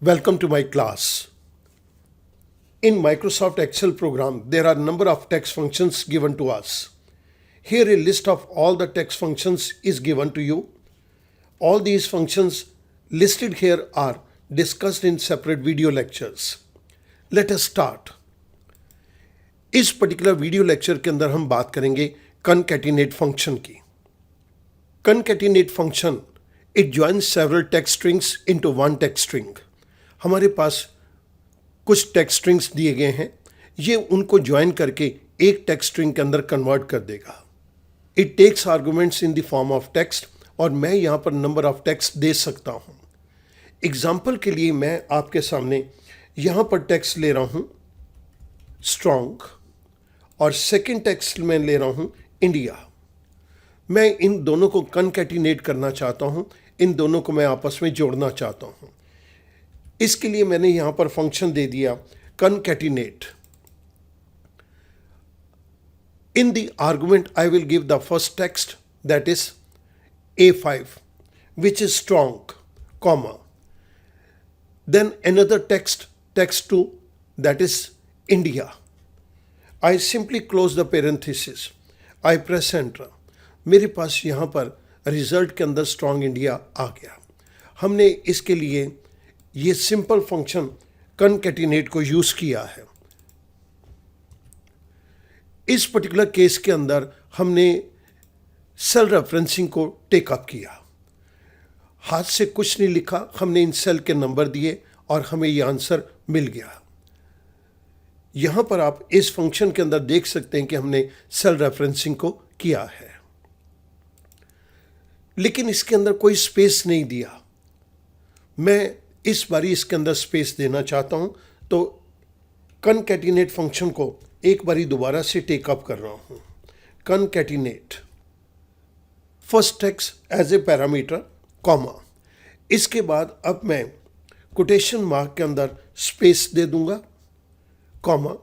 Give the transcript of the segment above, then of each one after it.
Welcome to my class. In Microsoft Excel program, there are a number of text functions given to us. Here a list of all the text functions is given to you. All these functions listed here are discussed in separate video lectures. Let us start. इस particular video lecture के अंदर हम बात करेंगे concatenate function की. Concatenate function it joins several text strings into one text string. हमारे पास कुछ text strings दिए गए हैं, ये उनको ज्वाइन करके एक टेक्स्ट स्ट्रिंग के अंदर कन्वर्ट कर देगा. It takes arguments in the form of text और मैं यहाँ पर नंबर ऑफ टेक्स्ट दे सकता हूँ. एग्जाम्पल के लिए मैं आपके सामने यहाँ पर टेक्स्ट ले रहा हूँ स्ट्रॉन्ग और सेकेंड टेक्स्ट में ले रहा हूँ इंडिया. मैं इन दोनों को कनकैटिनेट करना चाहता हूँ, इन दोनों को मैं आपस में जोड़ना चाहता हूँ. इसके लिए मैंने यहाँ पर फंक्शन दे दिया concatenate. In the argument I will give the first text, that is A5, which is strong, comma. Then another text 2, that is India. I simply close the parenthesis. I press enter. मेरे पास यहाँ पर result के अंदर strong India आ गया. हमने इसके लिए ये सिंपल फंक्शन कनकैटिनेट को यूज किया है. इस पर्टिकुलर केस के अंदर हमने सेल रेफरेंसिंग को टेकअप किया. हाथ से कुछ नहीं लिखा, हमने इन सेल के नंबर दिए और हमें ये आंसर मिल गया. यहां पर आप इस फंक्शन के अंदर देख सकते हैं कि हमने सेल रेफरेंसिंग को किया है, लेकिन इसके अंदर कोई स्पेस नहीं दिया. मैं इस बारी इसके अंदर स्पेस देना चाहता हूं, तो कनकैटिनेट फंक्शन को एक बारी दोबारा से टेकअप कर रहा हूं. Concatenate first text as a parameter, comma. इसके बाद अब मैं कोटेशन मार्क के अंदर स्पेस दे दूंगा, कॉमा,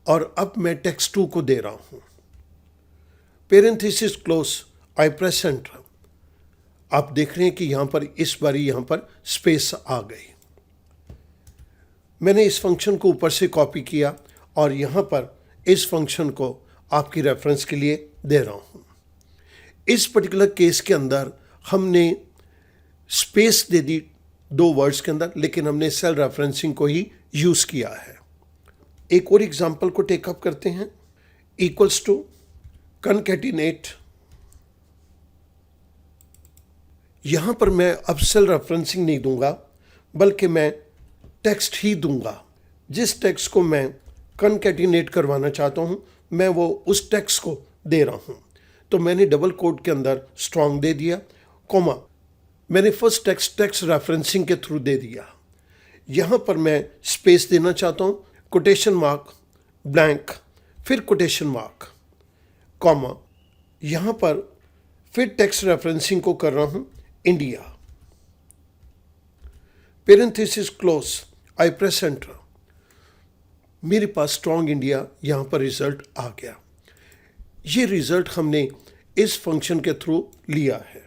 और अब मैं टेक्स्ट 2 को दे रहा हूं. Parenthesis close, I press enter. आप देख रहे हैं कि यहां पर इस बारी यहां पर स्पेस आ गई. मैंने इस फंक्शन को ऊपर से कॉपी किया और यहां पर इस फंक्शन को आपकी रेफरेंस के लिए दे रहा हूं. इस पर्टिकुलर केस के अंदर हमने स्पेस दे दी 2 वर्ड्स के अंदर, लेकिन हमने सेल रेफरेंसिंग को ही यूज किया है. एक और एग्जांपल को टेकअप करते हैं. Equals to concatenate. यहां पर मैं अब सेल रेफरेंसिंग नहीं दूंगा, बल्कि मैं टेक्स्ट ही दूंगा. जिस टेक्स्ट को मैं कनकैटिनेट करवाना चाहता हूं, मैं वो उस टेक्स्ट को दे रहा हूं. तो मैंने डबल कोट के अंदर स्ट्रॉन्ग दे दिया, कॉमा. मैंने फर्स्ट टेक्स्ट रेफरेंसिंग के थ्रू दे दिया. यहां पर मैं स्पेस देना चाहता हूं, कोटेशन मार्क, ब्लैंक, फिर कोटेशन मार्क, कॉमा. यहां पर फिर टेक्स्ट रेफरेंसिंग को कर रहा हूं India. Parenthesis close, I press enter. मेरे पास स्ट्रॉन्ग इंडिया यहां पर रिजल्ट आ गया. ये रिजल्ट हमने इस फंक्शन के थ्रू लिया है.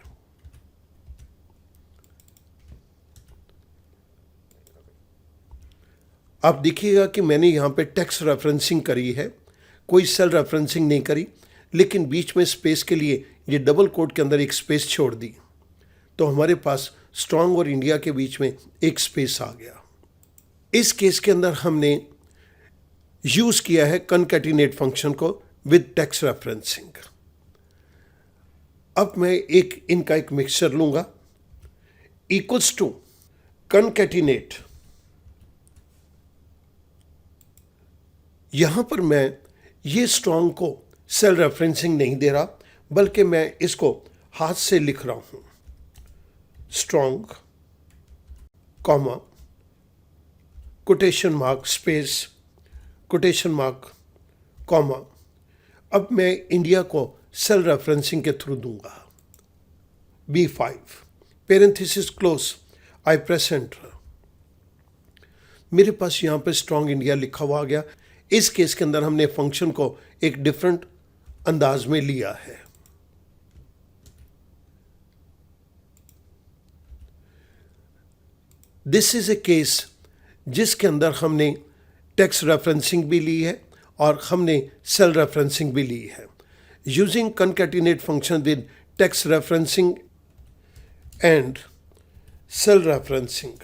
आप देखिएगा कि मैंने यहां पे टेक्स्ट रेफरेंसिंग करी है, कोई सेल रेफरेंसिंग नहीं करी, लेकिन बीच में स्पेस के लिए ये डबल कोट के अंदर एक स्पेस छोड़ दी, तो हमारे पास स्ट्रॉन्ग और इंडिया के बीच में एक स्पेस आ गया. इस केस के अंदर हमने यूज किया है कनकैटिनेट फंक्शन को विद टेक्स्ट रेफरेंसिंग. अब मैं इनका एक मिक्सचर लूंगा. Equals to concatenate. यहां पर मैं ये स्ट्रॉन्ग को सेल रेफरेंसिंग नहीं दे रहा, बल्कि मैं इसको हाथ से लिख रहा हूं. Strong, comma, quotation mark, space, quotation mark, comma. अब मैं इंडिया को सेल रेफरेंसिंग के थ्रू दूंगा. B5, parenthesis close, I press enter. मेरे पास यहां पे स्ट्रॉन्ग इंडिया लिखा हुआ आ गया. इस केस के अंदर हमने फंक्शन को एक डिफरेंट अंदाज में लिया है. दिस इज ए केस जिसके अंदर हमने टेक्स्ट रेफरेंसिंग भी ली है और हमने सेल रेफरेंसिंग भी ली है. Using concatenate function with text referencing and cell referencing.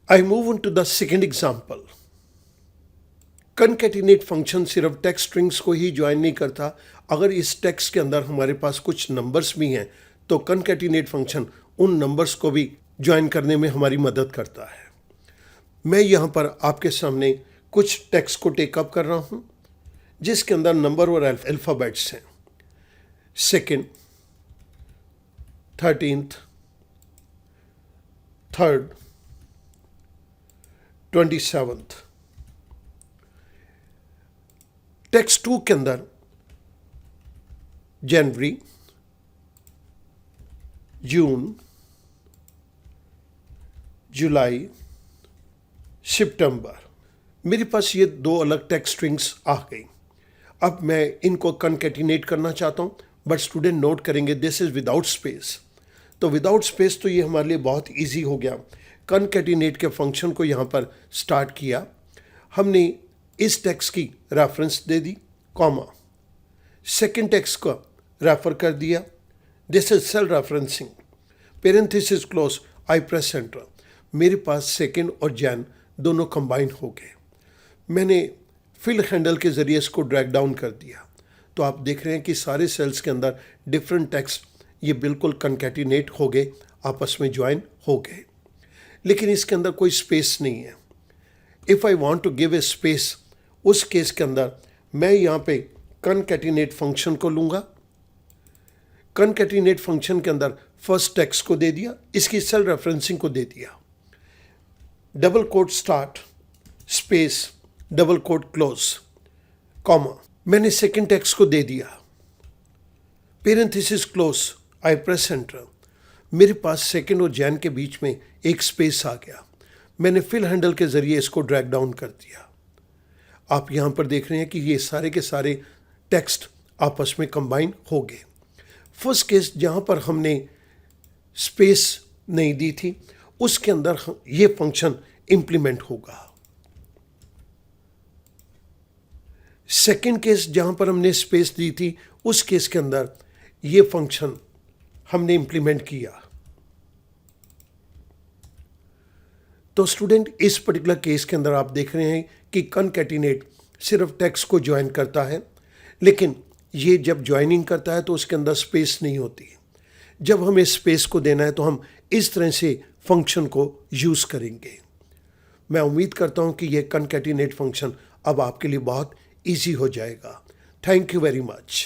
I move on to the second example. Concatenate function सिर्फ टेक्स्ट स्ट्रिंग्स को ही ज्वाइन नहीं करता. अगर इस टेक्स्ट के अंदर हमारे पास कुछ नंबर्स भी हैं तो concatenate फंक्शन उन नंबर्स को भी ज्वाइन करने में हमारी मदद करता है. मैं यहाँ पर आपके सामने कुछ टेक्स्ट को टेकअप कर रहा हूँ जिसके अंदर नंबर और अल्फ़ाबेट्स हैं. 2nd, 13th, 3rd, 27th. Text 2 के अंदर जनवरी, जून, जुलाई, सितंबर. मेरे पास ये 2 अलग टेक्स्ट स्ट्रिंग्स आ गई. अब मैं इनको कनकैटिनेट करना चाहता हूँ, बट स्टूडेंट नोट करेंगे दिस इज विदाउट स्पेस. तो विदाउट स्पेस तो ये हमारे लिए बहुत इजी हो गया. कनकैटिनेट के फंक्शन को यहाँ पर स्टार्ट किया. हमने इस टेक्स्ट की रेफरेंस दे दी, कॉमा. सेकेंड टेक्स्ट को रेफर कर दिया. This is cell referencing. Parenthesis close, I press enter. मेरे पास सेकेंड और जैन दोनों कंबाइन हो गए. मैंने फिल हैंडल के ज़रिए इसको ड्रैग डाउन कर दिया. तो आप देख रहे हैं कि सारे सेल्स के अंदर डिफरेंट टेक्स्ट ये बिल्कुल कनकैटिनेट हो गए, आपस में ज्वाइन हो गए. लेकिन इसके अंदर कोई स्पेस नहीं है. If I want to give a space, उस केस के अंदर मैं यहाँ पे कनकैटिनेट फंक्शन को लूँगा. कनकैटिनेट फंक्शन के अंदर फर्स्ट टेक्स्ट को दे दिया, इसकी सेल रेफरेंसिंग को दे दिया. Double quote start, space, double quote close, comma. मैंने सेकेंड टेक्स्ट को दे दिया. Parenthesis close, I press enter. मेरे पास सेकेंड और जैन के बीच में एक स्पेस आ गया. मैंने फिल हैंडल के ज़रिए इसको ड्रैग डाउन कर दिया. आप यहाँ पर देख रहे हैं कि ये सारे के सारे टेक्स्ट आपस में कंबाइन हो गए. फर्स्ट केस जहाँ पर हमने स्पेस नहीं दी थी, उसके अंदर ये फंक्शन इंप्लीमेंट होगा. सेकेंड केस जहाँ पर हमने स्पेस दी थी, उस केस के अंदर ये फंक्शन हमने इंप्लीमेंट किया. तो स्टूडेंट इस पर्टिकुलर केस के अंदर आप देख रहे हैं कि कनकैटिनेट सिर्फ टेक्स्ट को ज्वाइन करता है, लेकिन ये जब ज्वाइनिंग करता है तो उसके अंदर स्पेस नहीं होती. जब हमें स्पेस को देना है तो हम इस तरह से फंक्शन को यूज़ करेंगे. मैं उम्मीद करता हूँ कि ये कनकैटिनेट फंक्शन अब आपके लिए बहुत ईजी हो जाएगा. Thank you very much.